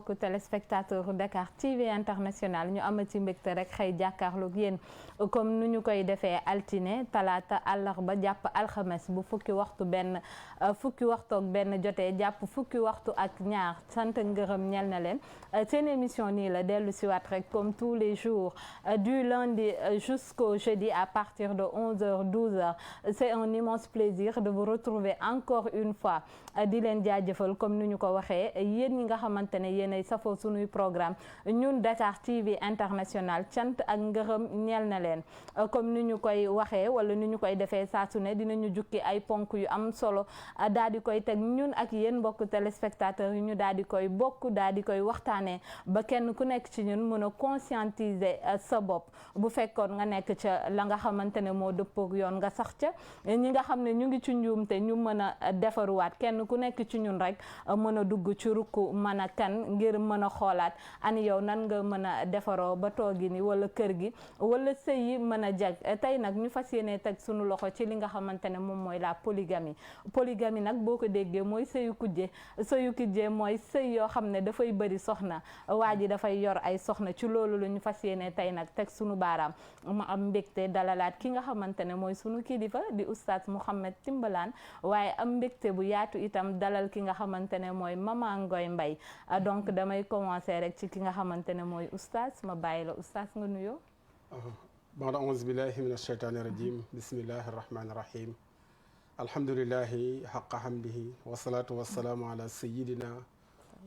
mbokku téléspectateur Dakar TV International ñu amati mbégte rek xëy jàkkaarloog yéen comme nu ñu koy defee altine talaata àllarba jàpp alxames bu fukki waxtu ak benn jotee jàpp fukki waxtu ak ñaar sant ngërëm ñel na leen seen émission nii la dellu siwaat rek comme tous les jours du lundi jusqu'au jeudi à partir de 11h 12h c'est un immense plaisir de vous retrouver encore une fois di leen jaajëfal comme ni ñu ko waxee yéen ñi nga xamante ne yéenay safoo sunuy programme ñun Dakar TV International cant ak ngërëm ñeel na leen comme ni ñu koy waxee wala ni ñu koy defee saa su ne dinañu jukki ay ponk yu am solo daal di koy teg ñun ak yéen mbokk téléspectateurs yi ñu daal di koy bokk daal di koy waxtaanee ba kenn ku nekk ci ñun mën a conscientiser sa bopp bu fekkoon nga nekk ca la nga xamante ne moo dëppook yoon nga sax ca ñi nga xam ne ñu ngi ci njuumte ñu mën a defaruwaat kenn ku nekk ci ñun rek mën a dugg ci rukku mën a kan ngir mën a xoolaat ani yow nan nga mën a defaroo ba toogi ni wala kër gi wala sëy yi mën a jag tey nag ñu fas yéene teg sunu loxo ci li nga xamante ne moom mooy la polygamie nag boo ko déggee mooy sëyu kujje mooy sëy yoo xam ne dafay bëri soxna waa ji dafay yor ay soxna ci loolu la ñu fas yéene tey nag teg sunu baaraam ma am mbégte dalalaat ki nga xamante ne mooy sunu kilifa di oustaz Mouhamed Timbalane waaye am mbégte bu yaatu itam dalal ki nga xamante ne mooy Mama Ngoy Mbaye donc damay commencer rek ci ki nga xamante ne mooy oustaz ma bàyyi la oustaz nga nuyoo. ba'da a'uuzu billahi min ash-shaytaani rajim bismillahi rahmaani rahim alhamdulillahi haqqa hamdihi wasalaatu wasalaamu ala sayidina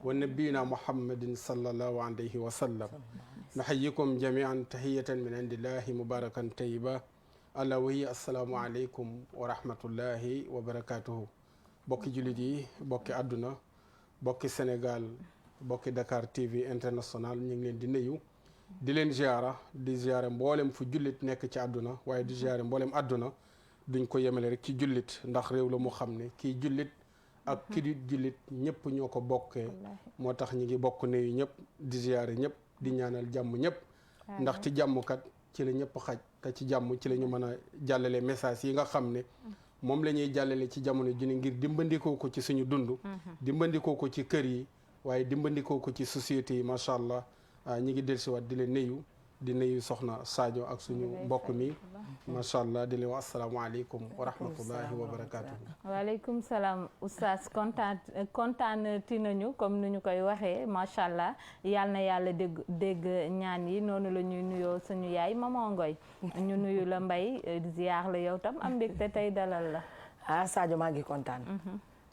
wa nabiyina muhammadin sallallahu alayhi wa sallam nuhayyikum jamian tahiyatan min indillahi mubarakan tayyiba ala wa hiya assalaamu aleykum wa rahmatullahi wa barakatuhu bokki jullit yi bokki àdduna bokki Sénégal bokki Dakar TV International ñu ngi leen di nuyu di leen ziyaara mboolem fu jullit nekk ci àdduna waaye di ziyaare mboolem àdduna duñ ko yemale rek ci jullit ndax réew la mu xam ne kii jullit ak ki di jullit ñëpp ñoo ko bokkee moo tax ñi ngi bokk nuyu ñëpp di ziyaare ñëpp di ñaanal jàmm ñëpp ndax ci jàmmkat ci la ñëpp xaj te ci jàmm ci la ñu mën a jàllale message yi nga xam ne moom la ñuy jàllale ci jamono ji ne ngir dimbandikoo ko ci suñu dund dimbandikoo ko ci kër yi waaye dimbandikoo ko ci société yi macha allah ñi ngi dellusiwaat di leen nuyu di nuyu soxna Sadio ak suñu mbokk mi macha allah di leen wax asalaamaaleykum wa rahmatullahi wa barakaatu. waaleykum salaam oustaz kontaanati nañu comme ni ñu koy waxee macha allah yal na yàlla dégg ñaan yi noonu la ñuy nuyoo suñu yaay Mama Ngoy ñu nuyu la Mbaye ziar la yow tam am mbégte tey dalal la. Sadio maa ngi kontaan.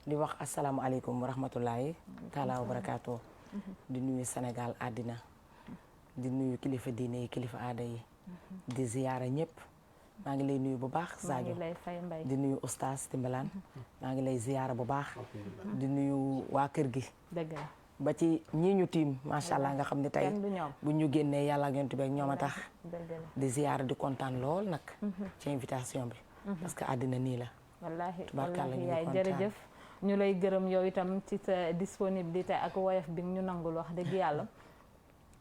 di wax asalaamaaleykum wa rahmatullahi taala wa barakaatu. di nuyu Sénégal àddina. di nuyu kilifa diine yi kilifa aada yi di ziyaara ñëpp maa ngi lay nuyu bu baax Sadio di nuyu oustaz Timbalane maa ngi lay ziyaara bu baax di nuyu waa kër gi dëgg la ba ci ñii ñu tiim macha allah nga xam ne tey bu ñu génnee yàlla ak yonent bi ak ñoom a tax di ziyaara di kontaan lool nag ci invitation bi parce que àddina nii la wallaahi yaay jërëjëf ñu lay gërëm yow itam ci sa disponibilité ak woyof bi ñu nangul wax dëgg yàlla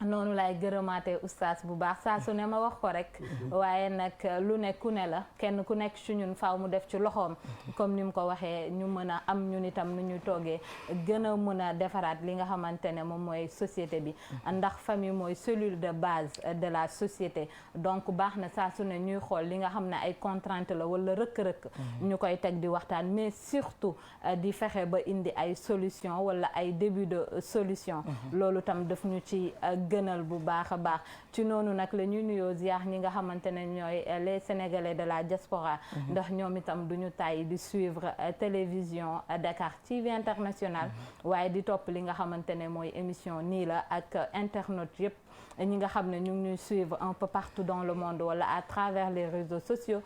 noonu laay gërëmaatee oustaz bu baax saa su ne ma wax ko rek waaye nag lu ne ku ne la kenn ku nekk ci ñun faaw mu def ci loxoom comme ni mu ko waxee ñu mën a am ñun itam nu ñu toogee gën a mën a defaraat li nga xamante ne moom mooy société bi ndax famille mooy cellule de base de la société donc baax na saa su ne ñuy xool li nga xam ne ay contrainte la wala rëkk-rëkk ñu koy teg di waxtaan mais surtout di fexe ba indi ay solution wala ay début de solution loolu tam daf ñu ci gënal bu baax a baax ci noonu nag la ñuy nuyoo ziar ñi nga xamante ne ñooy les sénégalais de la diaspora ndax ñoom itam duñu tàyyi di suivre télévision Dakar TV International waaye di topp li nga xamante ne mooy émission nii la ak internautes yëpp ñi nga xam ne ñu ngi ñuy suivre un peu partout dans le monde wala à travers les réseaux sociaux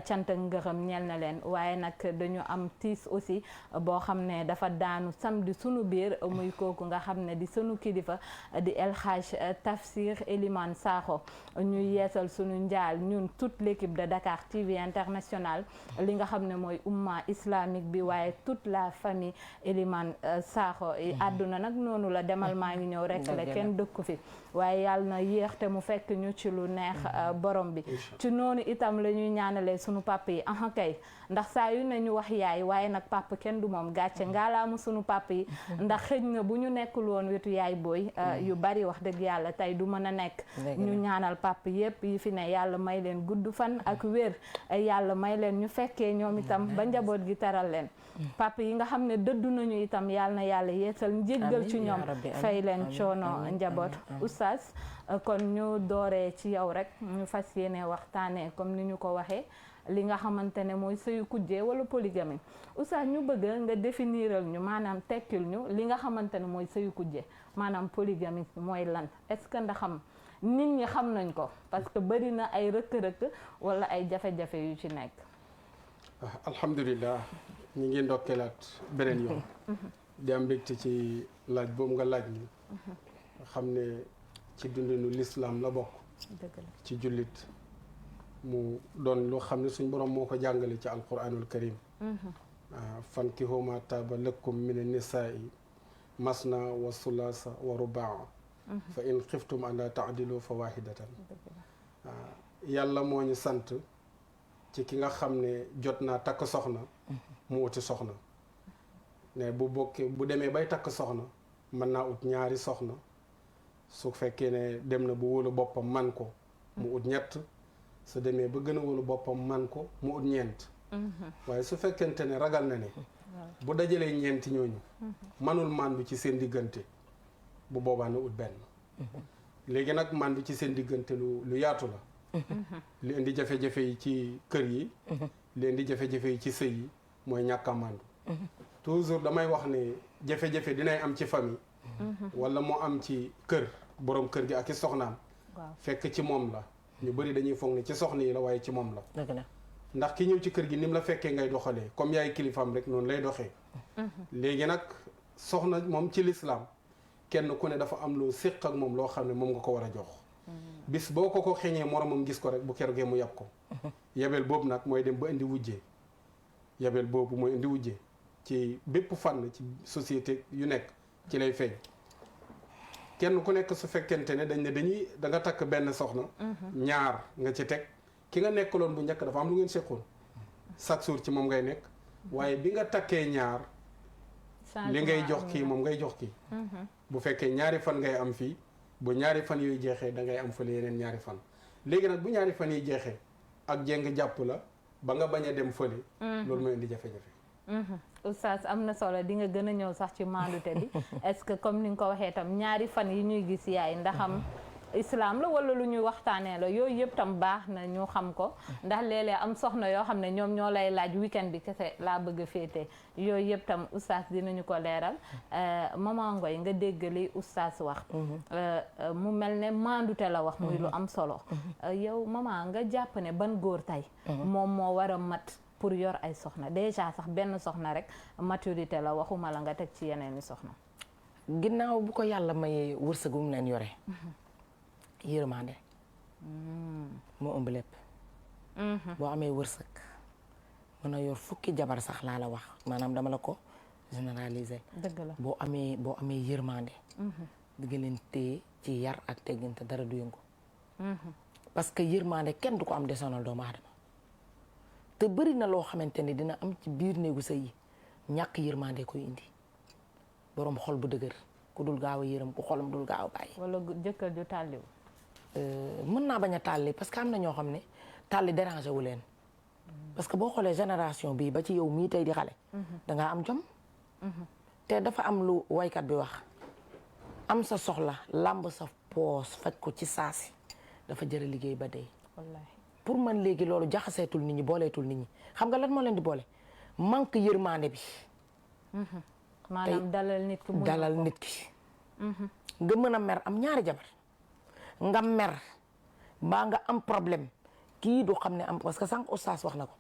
cant ak ngërëm ñeel na leen waaye nag dañu am tiis aussi boo xam ne dafa daanu samedi sunu biir muy kooku nga xam ne di sunu kilifa di El Hadj Hadj Tafsir Elimane Sakho ñu yeesal sunu njaal ñun toute l'équipe de Dakar TV International li nga xam ne mooy umma islamique bi waaye toute la famille Elimane Sakho àdduna nag noonu la demal maa ngi ñëw rek la kenn dëkku fi waaye yàlla na yéex te mu fekk ñu ci lu neex borom bi ci noonu itam la ñuy ñaanalee sunu papa yi kay ndax saa yu ne ñu wax yaay waaye nag papa kenn du moom gàcce ngaalaamu sunu papa yi ndax xëj na bu ñu nekkul woon wetu yaay booy yu bari wax dëgg yàlla tey du mën a nekk ñu ñaanal papa yépp yi fi ne yàlla may leen gudd fan ak wér yàlla may leen ñu fekkee ñoom itam ba njaboot gi taral leen papa yi nga xam ne dëddu nañu itam yàlla na yàlla yeesal njéggal ci ñoom fay leen coono njaboot oustaz kon ñu dooree ci yow rek ñu fas yéene waxtaanee comme ni ñu ko waxee li nga xamante ne mooy sëyu kujje wala polygamie oustaz ñu bëgg nga définiral ñu maanaam tekkil ñu li nga xamante ne mooy sëyu kujje maanaam polygamie mooy lan est-ce que ndaxam nit ñi xam nañ ko parce que bari na ay rëkk-rëkk wala ay jafe-jafe yu ci nekk. alhamdulilah ñu ngi ndokkeelaat beneen yoon. di am mbégte ci laaj boobu nga laaj ni xam ne ci dundinu lislaam la bokk. ci jullit mu doon loo xam ne suñ borom moo ko jàngale ci alquranul karim. fankihu maa taaba lakum mina nisaa'i masna wa sulaasa wa rubaa fa in xiftum an laa taadilu fa waahidatan yàlla moo ñu sant ci ki nga xam ne jot naa takk soxna mu uti soxna ne bu demee bay takk soxna mën naa ut ñaari soxna su fekkee ne dem na bu wóolu boppam man ko mu ut ñett su demee ba gën a wóolu boppam man ko mu ut ñeent waaye su fekkente ne ragal na ne bu dajalee ñeenti ñooñu manul màndu ci seen diggante bu boobaa na ut benn léegi nag màndu ci seen diggante lu yaatu la li indi jafe-jafe yi ci kër yi li indi jafe-jafe yi ci sëy yi mooy ñàkk a màndu toujours damay wax ne jafe-jafe dinay am ci famille wala mu am ci kër borom kër gi ak i soxnaam fekk ci moom la ñu bëri dañuy foog ne ci soxna yi la waaye ci moom la ndax ki ñëw ci kër gi ni mu la fekkee ngay doxalee comme yaay kilifaam rek noonu lay doxee léegi nag soxna moom ci lislaam kenn ku ne dafa am loo séq ak moom loo xam ne moom nga ko war a jox bis boo ko xeñee moromam gis ko rek bu kerogee mu yàpp ko yabel boobu nag mooy dem ba indi wujjee yabel boobu mooy indi wujjee ci bépp fànn ci société yu nekk ci lay feeñ kenn ku nekk su fekkente ne da nga takk benn soxna ñaar nga ci teg ki nga nekkaloon bu njëkk dafa am lu ngeen seqoon chaque jour ci moom ngay nekk waaye bi nga takkee ñaar li ngay jox kii moom ngay jox kii bu fekkee ñaari fan ngay am fii bu ñaari fan yooyu jeexee da ngay am fële yeneen ñaari fan léegi nag bu ñaari fan yi jeexee ak jéng jàpp la ba nga bañ a dem fële loolu mooy indi jafe-jafe oustaz am na solo di nga gën a ñëw sax ci maandute bi est-ce que comme ni nga ko waxee tam ñaari fan yi ñuy gis yaay ndaxam islam la wala lu ñuy waxtaanee la yooyu yëpp tam baax na ñu xam ko ndax léeg-léeg am soxna yoo xam ne ñoom ñoo lay laaj weekend bi kese laa bëgg a féete yooyu yëpp tam oustaz dinañu ko leeral maman Ngoy nga dégg li oustaz wax mu mel ne maandute la wax muy lu am solo yow maman nga jàpp ne ban góor tey moom moo war a mat pour yor ay soxna déjà sax benn soxna rek maturité la waxuma la nga teg ci yeneen i soxna ginnaaw bu ko yàlla mayee wërsëgum leen yore yërmande moo ëmb lépp boo amee wërsëg mën a yor fukki jabar sax laa la wax maanaam dama la ko généraliser dëgg la boo amee yërmande di nga leen téye ci yar ak tegginte dara du yëngu parce que yërmande kenn du ko am desonal doomu aadama te bëri na loo xamante ni dina am ci biir néegu sëy yi ñàkk yërmande koy indi boroom xol bu dëgër ku dul gaaw a yërëm ku xolam dul gaaw a bàyyi wala jëkkër ju tàlliw mën naa bañ a tàlli parce que am na ñoo xam ne tàlli dérangé wu leen parce que boo xoolee génération bii ba ci yow mii tey di xale dangaa am jom te dafa am lu waykat bi wax am sa soxla làmb sa poos faj ko ci saasi dafa jëre liggéey ba dee wallaahi pour man léegi loolu jaxaseetul nit ñi booleetul nit ñi xam nga lan moo leen di boole manque yërmande bi maanaam dalal nit ki nga mën a mer am ñaari jabar nga mer mbaa nga am problème kii du xam ne am parce que sànq oustaz wax na ko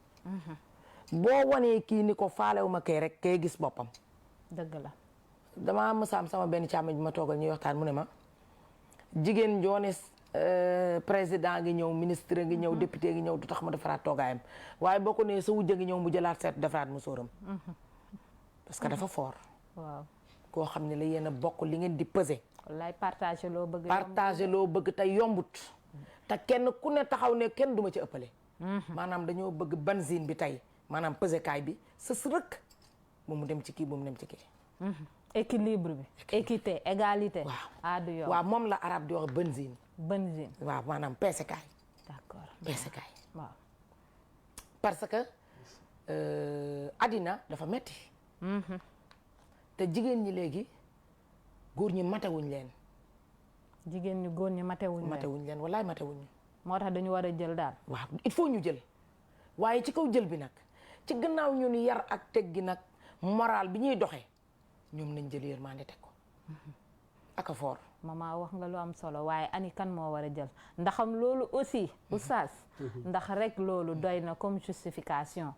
boo wanee kii ni ko faalewu ma kay rek kay gis boppam dëgg la damaa mësa am sama benn càmmiñ bi ma toogal ñuy waxtaan mu ne ma jigéen joone président ngi ñëw ministre ngi ñëw député ngi ñëw du tax mu defaraat toogaayam waaye boo ko nee sa wujja ngi ñëw mu jëlaat seet defaraat mu sóoram parce que dafa fort. waaw koo xam ne la yéen a bokk li ngeen di peser. wallaay partager loo bëgg. partager loo bëgg te yombut. te kenn ku ne taxaw ne kenn duma ci ëppale. maanaam dañoo bëgg benzine bi tey maanaam pesekaay bi sës rëkk bu mu dem ci kii bu mu dem ci kii. équilibre bi. équité égalité. waaw du yow waaw moom la arab di wax benzine. benzine waaw maanaam pesekaay. d'accord pesekaay. waaw parce que àddina dafa metti te jigéen ñi léegi góor ñi matewuñ leen. jigéen ñi góor ñi matewuñ leen wallaay matewuñ. moo tax dañu war a jël daal. waaw il faut ñu jël waaye ci kaw jël bi nag ci gannaaw ñu ni yar ak teg gi nag moral bi ñuy doxee ñoom nañ jël yërmande teg ko ak a fort. maman wax nga lu am solo waaye ani kan moo war a jël ndaxam loolu aussi oustaz ndax rek loolu doy na comme justification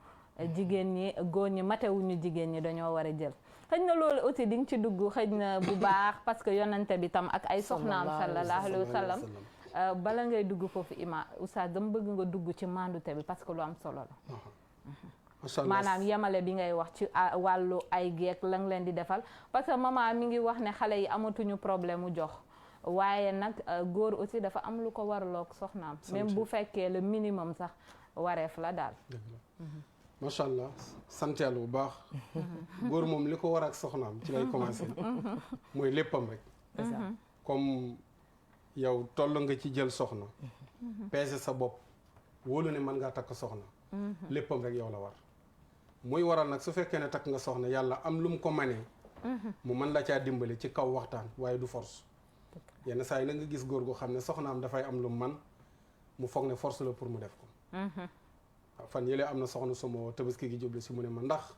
jigéen ñi góor ñi matewuñu jigéen ñi dañoo war a jël xëy na loolu aussi di nga ci dugg xëy na bu baax parce que yonante bi tam ak ay soxnaam sallallahu alayhi wa sallam bala ngay dugg foofu ima oustaz dama bëgg nga dugg ci mandute bi parce que lu am solo la maanaam yemale bi ngay wax ci wàllu ay geek la nga leen di defal parce que maman mi ngi wax ne xale yi amatuñu problème mu jox waaye nag góor aussi dafa am lu ko waraloog soxnaam même bu fekkee le minimum sax wareef la daal macha allah sant yàlla bu baax góor moom li ko war ak soxnaam ci lay commencé mooy léppam rek comme yow toll nga ci jël soxna peese sa bopp wóolu ne mën ngaa takk soxna léppam rek yow la war muy waral nag su fekkee ne takk nga soxna yàlla am lu mu ko manee mu mën la caa dimbali ci kaw waxtaan waaye du force yenn saa yi na nga gis góor gu xam ne soxnaam dafay am lu man mu foog ne force la pour mu def ko waaw fan yële am na soxna suma woo tabaski gi jublu si mu ne ma ndax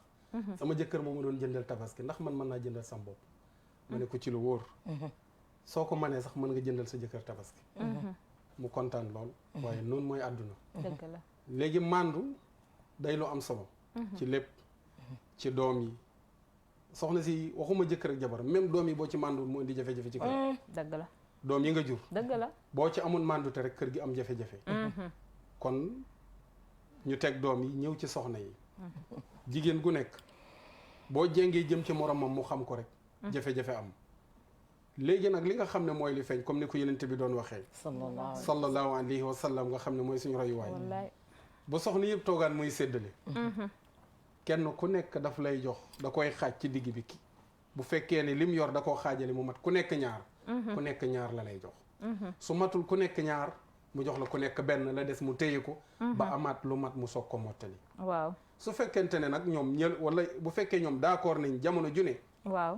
sama jëkkër moo ma doon jëndal tabaski ndax man mën naa jëndal sam bopp ma ne ko ci lu wóor soo ko mënee sax mën nga jëndal sa jëkkër tabaski mu kontaan lool waaye noonu mooy àdduna dëgg la léegi màndu day lu am solo ci lépp ci doom yi soxna si waxuma jëkkër ak jabar même doom yi boo ci màndu mu indi jafe-jafe ci kër dëgg la doom yi nga jur dëgg la boo ci amul màndute rek kër gi am jafe-jafe kon ñu teg doom yi ñëw ci soxna yi jigéen gu nekk boo jéngee jëm ci moromam mu xam ko rek jafe-jafe am léegi nag li nga xam ne mooy li feeñ comme ni ko yenente bi doon waxee sallallahu alayhi wa sallam nga xam ne mooy suñu royuwaay bu soxna yëpp toogaan muy séddale kenn ku nekk daf lay jox da koy xaaj ci digg bi ki bu fekkee ne lim yor da koo xaajale mu mat ku nekk ñaar ku nekk ñaar la lay jox su matul ku nekk ñaar mu jox la ku nekk benn la des mu téye ko ba amaat lu mat mu soog ko mottali waaw su fekkente ne nag ñoom ñël wala bu fekkee ñoom d'accord nañ jamono ju ne waaw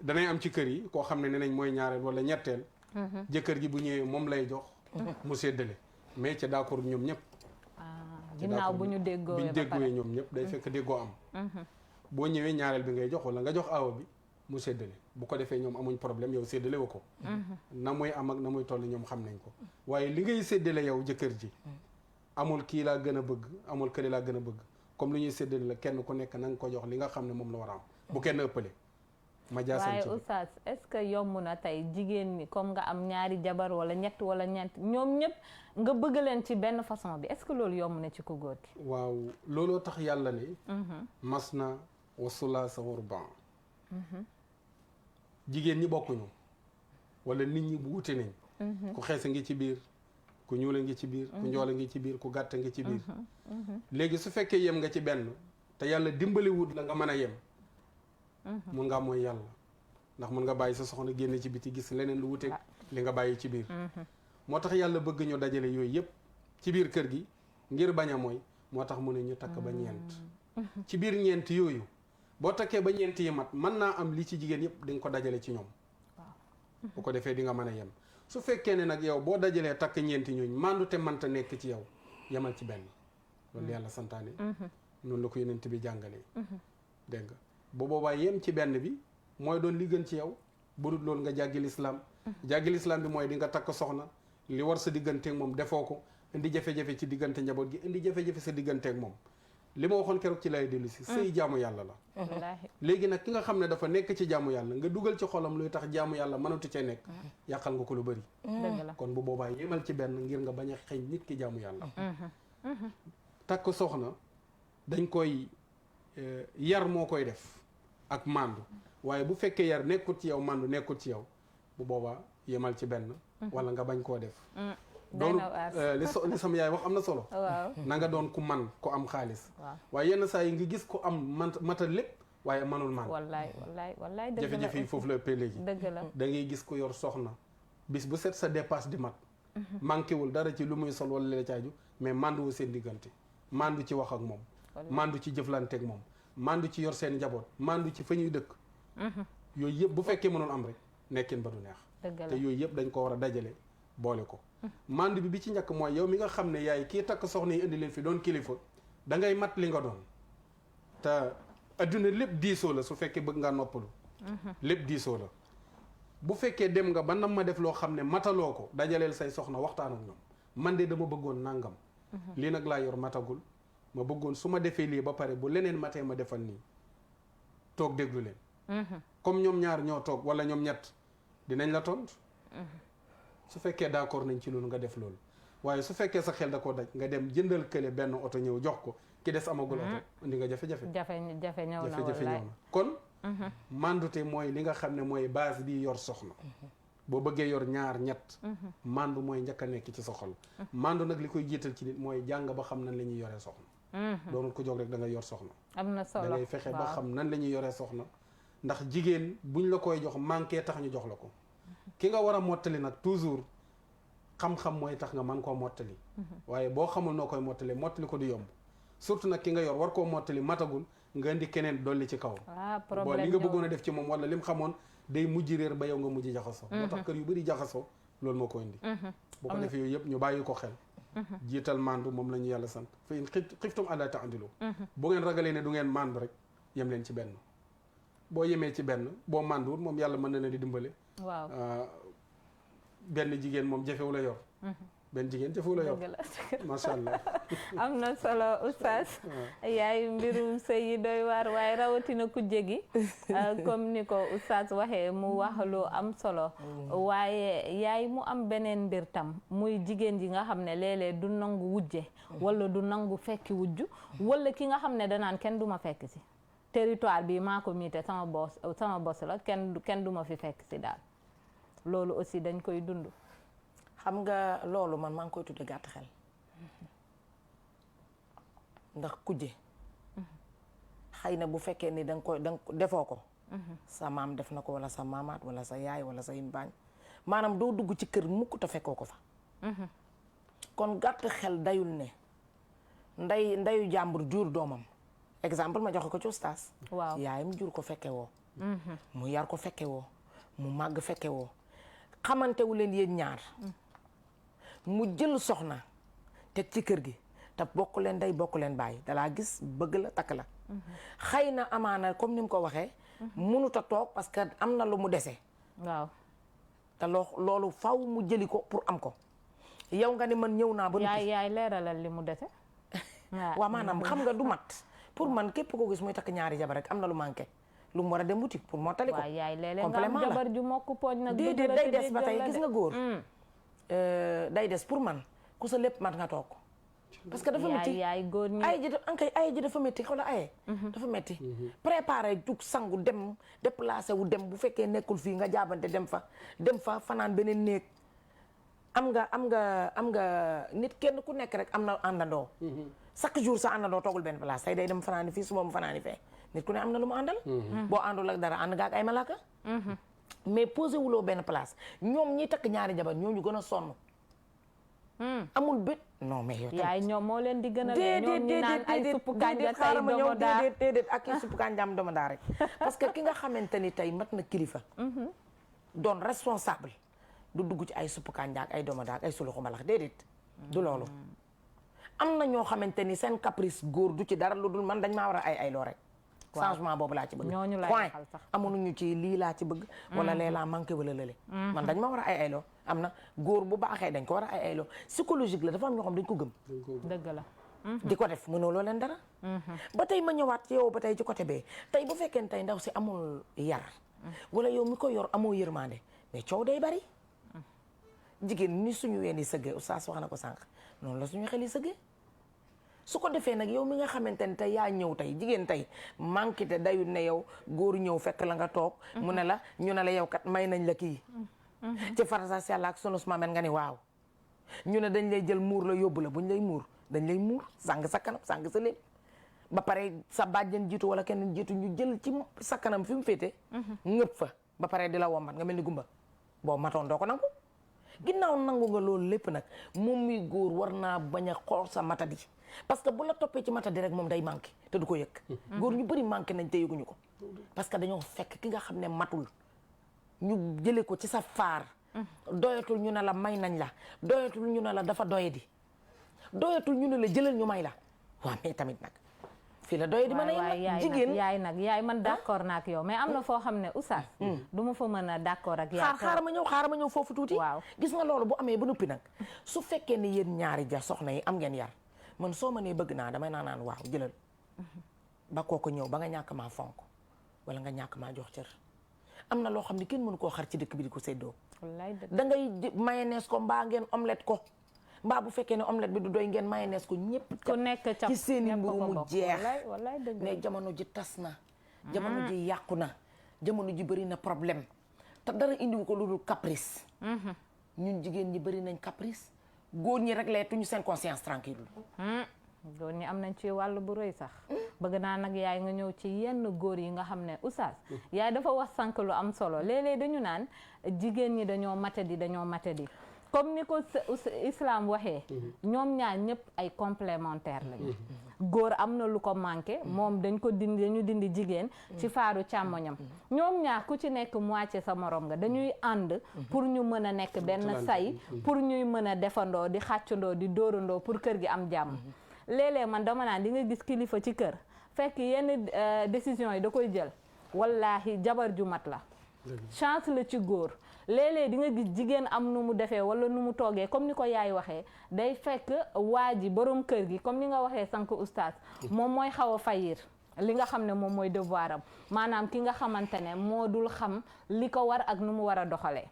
danay am ci kër yi koo xam ne ne nañ mooy ñaareel wala ñetteel jëkkër ji bu ñëwee moom lay jox mu séddale mais ca d'accord ñoom ñëpp ginnaaw bu ñu déggoo ñoom ñëpp day fekk déggoo am boo ñëwee ñaareel bi ngay jox wala nga jox aawa bi mu séddale bu ko defee ñoom amuñ problème yow séddale wa ko na muy am ak na muy toll ñoom xam nañ ko waaye li ngay séddale yow jëkkër ji amul kii laa gën a bëgg amul kële laa gën a bëgg comme li ñuy séddale la kenn ku nekk na nga ko jox li nga xam ne moom la war a am bu kenn ëppale ma jaasal ci waaye oustaz est-ce que yomb na tey jigéen ñi comme nga am ñaari jabar wala ñett wala ñeent ñoom ñëpp nga bëgg leen ci benn façon bi est-ce que loolu yomb na ci ko góor gi waaw looloo tax yàlla ne masna wa sulaasa wa rubaa jigéen ñi bokkuñu wala nit ñi bu wute nañ ku xees a ngi ci biir ku ñuul a ngi ci biir ku njool a ngi ci biir ku gàtt a ngi ci biir léegi su fekkee yem nga ci benn te yàlla dimbali wut la nga mën a yem mun ngaa mooy yàlla ndax mun nga bàyyi sa soxna génn ci biti gis leneen lu wuteeg li nga bàyyi ci biir moo tax yàlla bëgg ñu dajale yooyu yëpp ci biir kër gi ngir bañ a mooy moo tax mu ne ñu takk ba ñeent ci biir ñeent yooyu boo takkee ba ñeent yi mat mën naa am li ci jigéen yëpp di nga ko dajale ci ñoom bu ko defee di nga mën a yem su fekkee ne nag yow boo dajalee takk ñeenti ñooñu mandu te mënta nekk ci yow yemal ci benn loolu yàlla santaane noonu la ko yonent bi jàngalee dégg nga bu boobaa yem ci benn bi mooy doon li gën ci yow bu dul loolu nga jàggi lislaam jàggi lislaam bi mooy di nga takk soxna li war sa digganteeg moom defoo ko indi jafe-jafe ci diggante njaboot gi indi jafe-jafe sa digganteeg moom li ma waxoon keroog ci lay dellu si sëy jaamu yàlla la wallaahi léegi nag ki nga xam ne dafa nekk ci jaamu yàlla nga dugal ci xolam luy tax jaamu yàlla mënatu cee nekk yàqal nga ko lu bëri dëgg la kon bu boobaa yemal ci benn ngir nga bañ a xeeñ nit ki jaamu yàlla takk soxna dañ koy yar moo koy def ak màndu waaye bu fekkee yar nekkut ci yow màndu nekkut ci yow bu boobaa yemal ci benn wala nga bañ koo def doonu li sama yaay wax am na solo waaw na nga doon ku man ku am xaalis waaw waaye yenn saa yi nga gis ku am matal lépp waaye manul man wallaay dëgg la jafe-jafe yi foofu la ëppee léegi dëgg la da ngay gis ku yor soxna bis bu set sa dépasse di mat manqué wul dara ci lu muy sol wala la caaju mais mandu wu seen diggante mandu ci wax ak moom mandu ci jëflante ak moom mandu ci yor seen njaboot mandu ci fa ñuy dëkk yooyu yëpp bu fekkee mënoon am rek nekkin ba du neex te yooyu yëpp dañ ko war a dajale boole ko mandu bi ci njëkk mooy yow mi nga xam ne yaay kii takk soxna yi indi leen fi doon kilifa da ngay mat li nga doon te adduna lépp diisoo la su fekkee bëgg ngaa noppalu lépp diisoo la bu fekkee dem nga ba nam ma def loo xam ne mataloo ko dajaleel say soxna waxtaan ak ñoom man de dama bëggoon nangam lii nag laa yor matagul ma bëggoon su ma defee lii ba pare bu leneen matee ma defal nii toog déglu leen comme ñoom ñaar ñoo toog wala ñoom ñett dinañ la tontu su fekkee d'accord nañ ci loolu nga def loolu waaye su fekkee sa xel da koo daj nga dem jëndal kële benn oto ñëw jox ko ki des amagul oto indi nga jafe-jafe ñëw na kon mandute mooy li nga xam ne mooy base bi yor soxna boo bëggee yor ñaar ñett mandu mooy njëkk a nekk ci sa xol mandu nag li koy jiital ci nit mooy jàng ba xam nan la ñuy yoree soxna doonul ko jóg rek da ngay yor soxna am na solo da ngay fexe ba xam nan la ñuy yoree soxna ndax jigéen buñ la koy jox manqué tax ñu jox la ko ki nga war a mottali nag toujours xam-xam mooy tax nga mën koo mottali waaye boo xamul noo koy mottali ko du yomb surtout nag ki nga yor war koo mottali matagul nga indi keneen dolli ci kaw boo li nga bëggoon a def ci moom wala lim xamoon day mujj réer ba yow nga mujj jaxasoo moo tax kër yu bëri jaxasoo loolu moo ko indi boo ko defee yooyu yëpp ñu bàyyi ko xel jiital mandu moom la ñu yàlla sant fa in xiftum allaa ta'dilu bu ngeen ragalee ne du ngeen mandu rek yem leen ci benn boo yemee ci benn boo manduwul moom yàlla mën na leen di dimbale waaw benn jigéen moom jafewu la yor benn jigéen jafewu la yor macha allah am na solo oustaz yaay mbirum sëy yi doy waar waaye rawatina kujje gi comme ni ko oustaz waxee mu wax lu am solo waaye yaay mu am beneen mbir tam muy jigéen ji nga xam ne léeg-léeg du nangu wujje wala du nangu fekki wujju wala ki nga xam ne danaan kenn du ma fekk si territoire bi maa ko miite sama bos la kenn du ma fi fekk si daal loolu aussi dañ koy dund xam nga loolu man maa ngi koy tudde gàtt xel ndax kujje xëy na bu fekkee ni danga defoo ko sa maam def na ko wala sa maamaat wala sa yaay wala sa yimbaañ maanaam doo dugg ci kër mukk te fekkoo ko fa kon gàtt xel dayul ne ndeyu jàmbur jur doomam exemple ma joxe ko ci ustaas waaw yaayam jur ko fekke woo mu yar ko fekke woo mu màgg fekke woo xamantewu leen yéen ñaar mu jël soxna teg ci kër gi te bokk leen day bokk leen bàyyi dalaa gis bëgg la takk la xëy na amaana comme ni mu ko waxee mënut a toog parce que am na lu mu dese waaw te loolu faw mu jëli ko pour am ko yow nga ni man ñëw naa ba yaay leeralal li mu dese waaw maanaam xam nga du mat pour man képp ko gis muy takk ñaari jabar rek am na lu manqué lu mu war a dem boutique pour moo tali ko. waaw yaay léeg-léeg nga am jabar ju mokk pooj nag. déedéet day des ba tey gis nga góor. day des pour man ku sa lépp mat nga toog. parce que dafa métti yaay góor ñi ay ji dafa métti xaw la aye. dafa métti. préparé jug sangu dem déplacé wu dem bu fekkee nekkul fii nga jaabante dem fa fanaan beneen néeg. am nga nit kenn ku nekk rek am na àndandoo. chaque jour sa àndandoo toogul benn place tey day dem fanaani fii suba mu fanaani fee. nit ku ne am na lu mu àndal boo àndul ak dara ànd nga ak ay malaaka mais posé wuloo benn place ñoom ñi takk ñaari jabar ñoo ñu gën a sonn amul bët non mais yow yaay ñoom moo leen di gën a ñoom ñi naan ay suppu kànja tey doomu daa déedéet ak i suppu kànjaam doomu daa rek parce que ki nga xamante ni tey mat na kilifa doon responsable du dugg ci ay suppu kànja ak ay doomu daa ak ay suluxu mbalax déedéet du loolu am na ñoo xamante ni seen caprice góor du ci dara lu dul man dañ maa war a ay loo rek changement boobu laa ci bëgg ñooñu lay point waxal sax amuñu ci lii laa ci bëgg wala lee laa manqué wala lële man dañ ma war a ay am na góor bu baaxee dañ ko war a ay ayloo psychologique la dafa am ñoo xam dañ ko gëm dëgg la di ko def mënoo loo leen dara ba tey ma ñëwaat yow ba tey ci côté bee tey bu fekkee tey ndaw si amul yar wala yow mi ko yor amoo yërmande mais coow day bari jigéen ni suñu ween yi sëggee oustaz wax na ko sànq noonu la suñu xel yi sëggee su ko defee nag yow mi nga xamante ne tey yaa ñëw tey jigéen tey manqué te dayut ne yow góor ñëw fekk la nga toog mu ne la ñu ne la yow kat may nañ la kii ci farasa si yàlla ak sunus mamen nga ni waaw ñu ne dañ lay jël muur la yóbbu la buñ lay muur dañ lay muur sàng sa kanam sàng sa lépp ba pare sa bàjjen jiitu wala kenn jiitu ñu jël ci sa kanam fi mu féete ngëpp fa ba pare di la wombat nga mel ni gumba boo matoon doo ko nangu ginnaaw nangu nga loolu lépp nag moom muy góor war naa bañ a xool sa matadi parce que bu la toppee ci matadi rek moom day manqué te du ko yëg góor ñu bëri manqué nañ te yëguñu ko parce que dañoo fekk ki nga xam ne matul ñu jële ko ci sa faar doyatul ñu ne la may nañ la doyatul ñu ne la dafa doyadi doyatul ñu ne la jëlal ñu may la waaw mais tamit nag fii la doyadi mën a yem jigéen yaay man d'accord naa ak yow mais am na foo xam ne oustaz du ma fa mën a d'accord ak yaay xaaral ma ñëw foofu tuuti waaw gis nga loolu bu amee ba noppi nag su fekkee ne yéen ñaari ja soxna yi am ngeen yar man soo ma nee bëgg naa damay naan waaw jëlal ba kooku ñëw ba nga ñàkk maa fonk wala nga ñàkk maa jox cër am na loo xam ne kenn mënu koo xar ci dëkk bi di ko séddoo da ngay mayonnaise ko mbaa ngeen omelette ko mbaa bu fekkee ne omelette bi du doy ngeen mayonnaise ko ñëpp ku nekk ci seeni mburu mu jeex ne jamono ji tas na jamono ji yàqu na jamono ji bëri na problème te dara indiwu ko lu dul caprice ñun jigéen ñi bëri nañ caprice góor ñi rek leetuñu seen conscience tranquille góor ñi am nañ ci wàll bu rëy sax bëgg naa nag yaay nga ñëw ci yenn góor yi nga xam ne oustaz yaay dafa wax sànq lu am solo léeg-léeg dañu naan jigéen ñi dañoo matadi comme ni ko islam waxee ñoom ñaar ñëpp ay complémentaire lañu góor am na lu ko manqué moom dañu dindi jigéen ci faaru càmmoñam ñoom ñaar ku ci nekk moitié sa morom nga dañuy ànd pour ñu mën a nekk benn say pour ñuy mën a defandoo di xàccandoo di dóorandoo pour kër gi am jàmm léeg-léeg man dama naan di nga gis kilifa ci kër fekk yenn décision yi da koy jël wallaahi jabar ju mat la chance la ci góor léeg-léeg di nga gis jigéen am nu mu defee wala nu mu toogee comme ni ko yaay waxee day fekk waa ji borom kër gi comme ni nga waxee sànq oustaz moom mooy xaw a fayir li nga xam ne moom mooy devoir am maanaam ki nga xamante ne moo dul xam li ko war ak nu mu war a doxalee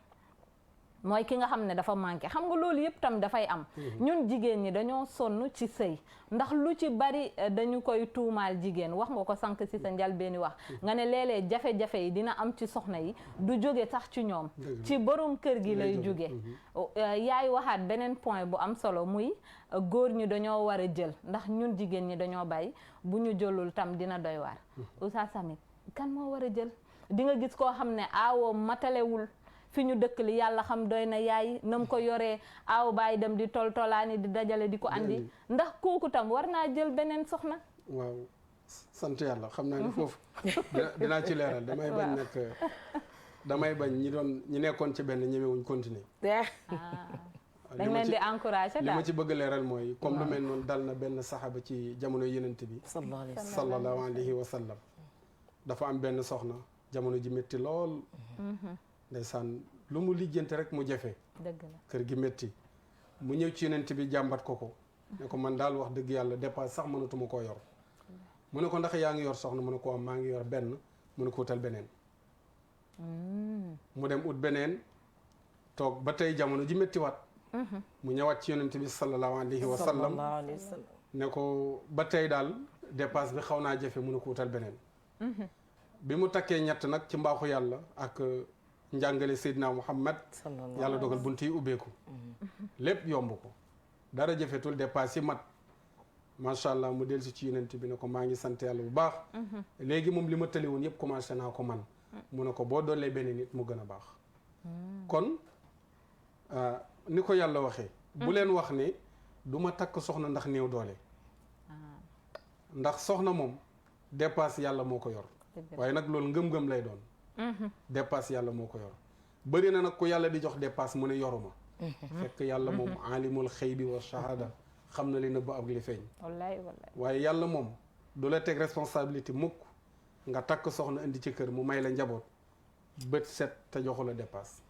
mooy ki nga xam ne dafa manqué xam nga loolu yëpp tam dafay am ñun jigéen ñi dañoo sonn ci sëy ndax lu ci bari dañu koy tuumaal jigéen wax nga ko sànq si sa njalbeeni wax nga ne léeg-léeg jafe-jafe yi dina am ci soxna yi du jóge sax ci ñoom ci borom kër gi lay jóge yaay waxaat beneen point bu am solo muy góor ñi dañoo war a jël ndax ñun jigéen ñi dañoo bàyyi bu ñu jëlul tam dina doy waar Oustaz Samit kan moo war a jël di nga gis koo xam ne aawoo matalewul fi ñu dëkk li yàlla xam doy na yaay nam ko yoree aaw baay dem di tolaani di dajale di ko andi ndax kooku tam war naa jël beneen soxna waaw sant yàlla xam naa ni foofu dinaa ci leeral damay bañ ñi nekkoon ci benn ñemewuñ continuer dañ leen di encouragé li ma ci bëgg leeral mooy comme lu mel noonu dal na benn saxaaba ci jamono yenent bi sallallahu alayhi wa sallam dafa am benn soxna jamono ji métti lool ndeysaan lu mu lijjante rek mu jafe dëgg la kër gi métti mu ñëw ci yenent bi jàmbat ko ne ko man daal wax dëgg yàlla dépasse sax mënatuma koo yor mu ne ko ndax yaa ngi yor soxna mu ne ko am maa ngi yor benn mu ne ko wutal beneen mu dem ut beneen toog ba tey jamono ji méttiwaat mu ñëwaat ci yonent bi sallallahu alayhi wa sallam ne ko ba tey daal dépasse bi xaw naa jafe mu ne ko wutal beneen bi mu takkee ñett nag ci mbaaxu yàlla ak njàngale Seydina Muhammad yàlla dogal bunt yi ubbeeku lépp yomb ko dara jafetul dépasse yi mat macha allah mu dellu si ci yonent bi ne ko maa ngi sant yàlla bu baax léegi moom li ma tëli woon yëpp commencé naa ko man mu ne ko boo doolee benn nit mu gën a baax kon ni ko yàlla waxee bu leen wax ne du ma takk soxna ndax néew doole ndax soxna moom dépasse yàlla moo ko yor waaye nag loolu ngëm-ngëm lay doon dépasse yàlla moo ko yor bëri na nag ku yàlla di jox dépasse mu ne yoruma fekk yàlla moom alimul xëybi wa shahada xam na li nëbb ak li feeñ waaye yàlla moom du la teg responsabilité mukk nga takk soxna indi ci kër mu may la njaboot bët set te joxu la dépasse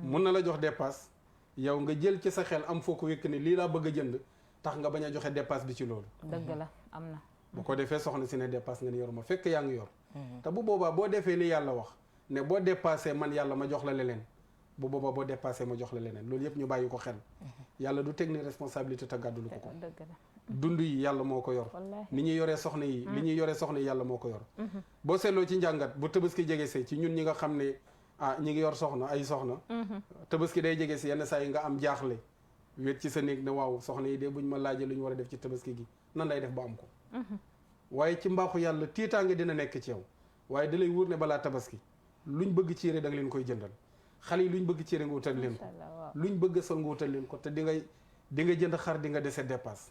mun na la jox dépasse yow nga jël ci sa xel am foo ko wékk ne lii laa bëgg a jënd tax nga bañ a joxe dépasse bi ci loolu. dëgg la am na. bu ko defee soxna si ne dépasse nga ne yoruma fekk yaa ngi yor. te bu boobaa boo defee li yàlla wax ne boo dépassé man yàlla ma jox la leneen bu boobaa boo dépassé ma jox la leneen loolu yëpp ñu bàyyi ko xel. yàlla du teg ni responsabilité te gàddulu ko ko. dëgg la. dund yi yàlla moo ko yor. ni ñuy yoree soxna yi. li ñuy yoree soxna yi yàlla moo ko yor. boo seetloo ci njàngat bu Tabaski jege see ci ñun ñi nga xam ne ñi ngi yor soxna ay soxna. Tabaski day jege si yenn saa yi nga am jaaxle. wéet ci sa néeg ne waaw soxna yi de buñ ma laajee lu ñu war a def ci Tabaski gi nan lay def ba am ko. waaye ci mbaaxu yàlla tiitaange dina nekk ci yow waaye da lay wóor ne balaa Tabaski luñ bëgg ci yére da nga leen koy jëndal xale yi luñ bëgg ci yére nga wutal leen ko luñ bëgg sol nga wutal leen ko te di nga jënd xar di nga dese dépasse.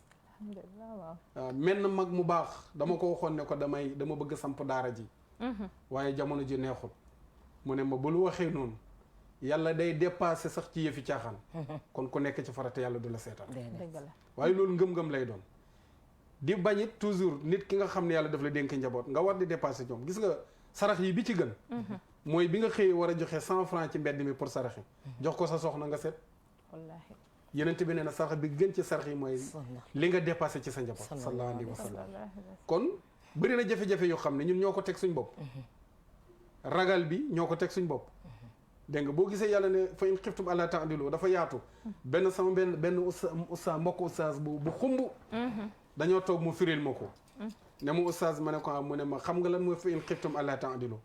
waaw menn mag mu baax dama ko waxoon ne ko dama bëgg samp daara ji. waaye jamono ji neexul mu ne ma bul waxee noonu yàlla day dépassé sax ci yëfi caaxaan. kon ku nekk ci farata yàlla du la seetaan. waaye loolu ngëm-ngëm lay doon. di bañit toujours nit ki nga xam ne yàlla daf la dénk njaboot nga war di dépassé ñoom gis nga sarax yi bi ci gën. mooy bi nga xëyee war a joxe 100 francs ci mbedd mi pour saraxi jox ko sa soxna nga seet. wallaahi yeneen bi nee na sarax bi gën ci sarax yi mooy li nga dépassé ci sa njaboot. sallallahu alayhi wa sallam kon bëri na jafe-jafe yoo xam ne ñun ñoo ko teg suñ bopp. ragal bi ñoo ko teg suñ bopp. dégg nga boo gisee yàlla ne fa in xiftum allaa ta'dilu dafa yaatu. benn ustaas mbokk ustaas bu xumb. dañoo toog mu firil ma ko. ne mu ustaas ma ne ko mu ne ma xam nga lan mooy fa in xiftum allaa ta'dilu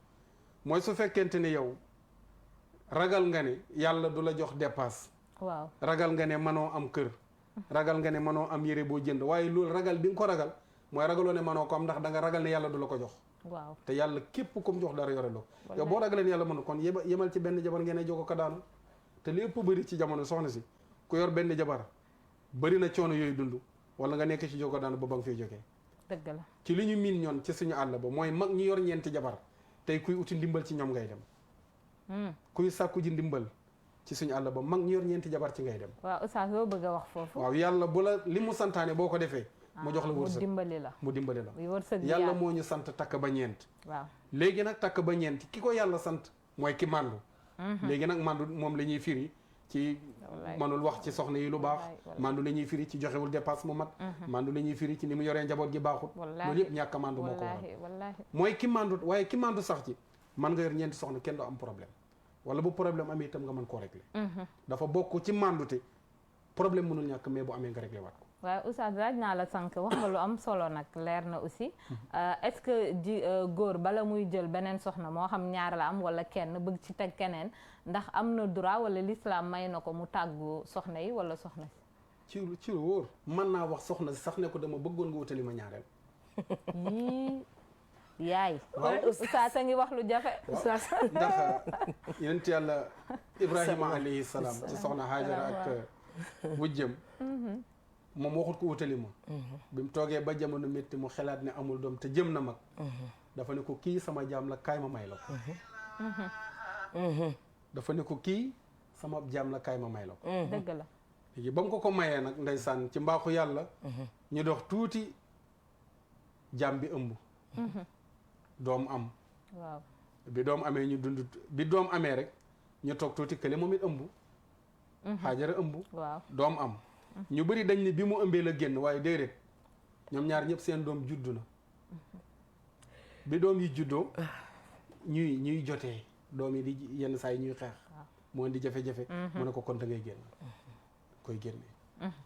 mooy su fekkente ne yow ragal nga ne yàlla du la jox dépasse. waaw ragal nga ne manoo am kër. ragal nga ne manoo am yére boo jënd waaye loolu ragal bi nga ko ragal mooy ragaloo ne manoo ko am ndax da nga ragal ne yàlla du la ko jox. waaw te yàlla képp comme jox dara yore loo yow boo ragaleen yàlla mënu kon yemal ci benn jabar ngeen jogo ko daanu te lépp bëri ci jamono soxna si ku yor benn jabar bëri na coono yooyu dund wala nga nekk ci jogo daanu ba nga fiy jógee. dëgg la ci li ñu miin ñoon ci suñu àll ba mooy mag ñu yor ñeenti jabar tey kuy uti ndimbal ci ñoom ngay dem. kuy sàkku ji ndimbal ci suñu àll ba mag ñu yor ñeenti jabar ci ngay dem. waaw oustaz loo bëgg a wax foofu. waaw yàlla bu la li mu santaane boo ko defee. mu jox la wërsëg mu dimbali la yàlla moo ñu sant takk ba ñeent. waaw léegi nag takk ba ñeent ki ko yàlla sant mooy ki màndu. léegi nag màndu moom la ñuy firi ci manul wax ci soxna yi lu baax. màndu la ñuy firi ci joxewul dépasse mu mat. màndu la ñuy firi ci ni mu yoree njaboot gi baaxut. loolu yëpp ñàkk a màndu moo ko waral mooy ki màndu waaye ki màndu sax ci man nga yor ñeenti soxna kenn du am problème wala bu problème amee itam nga mën koo régler. dafa bokk ci màndute problème mënul ñàkk mais bu amee nga réglé waat ko. waaye oustaz laaj naa la sànq wax nga lu am solo nag leer na aussi est-ce que góor bala muy jël beneen soxna moo xam ñaar la am wala kenn bëgg ci teg keneen ndax am na droit wala l'islam may na ko mu tàggu soxna yi wala soxna si. ci lu wóor mën naa wax soxna si sax ne ko dama bëggoon nga wutali ma ñaareel. yii yaay. waaw oustaz a ngi wax lu jafe. oustaz ndax yonent yàlla Ibrahima alayhi salaam ci soxna Haajara ak wujjëm. moom waxut ko wutali ma bi mu toogee ba jamono métti mu xelaat ne amul doom te jëm na mag dafa ne ko kii sama jaam la kaay ma may la ko dafa ne ko kii sama jaam la kaay ma may la ko dëgg la léegi ba mu ko mayee nag ndeysaan ci mbaaxu yàlla ñu dox tuuti jaam bi ëmb doom am waaw bi doom amee ñu dund bi doom amee rek ñu toog tuuti kële moom it ëmb Haajara ëmb waaw doom am ñu bëri dañ ne bi mu ëmbee la génn waaye déedéet ñoom ñaar ñëpp seen doom juddu na bi doom yi juddoo ñuy jotee doom yi di yenn saa yi ñuy xeex moo di jafe-jafe mu ne ko kon da ngay génn koy génne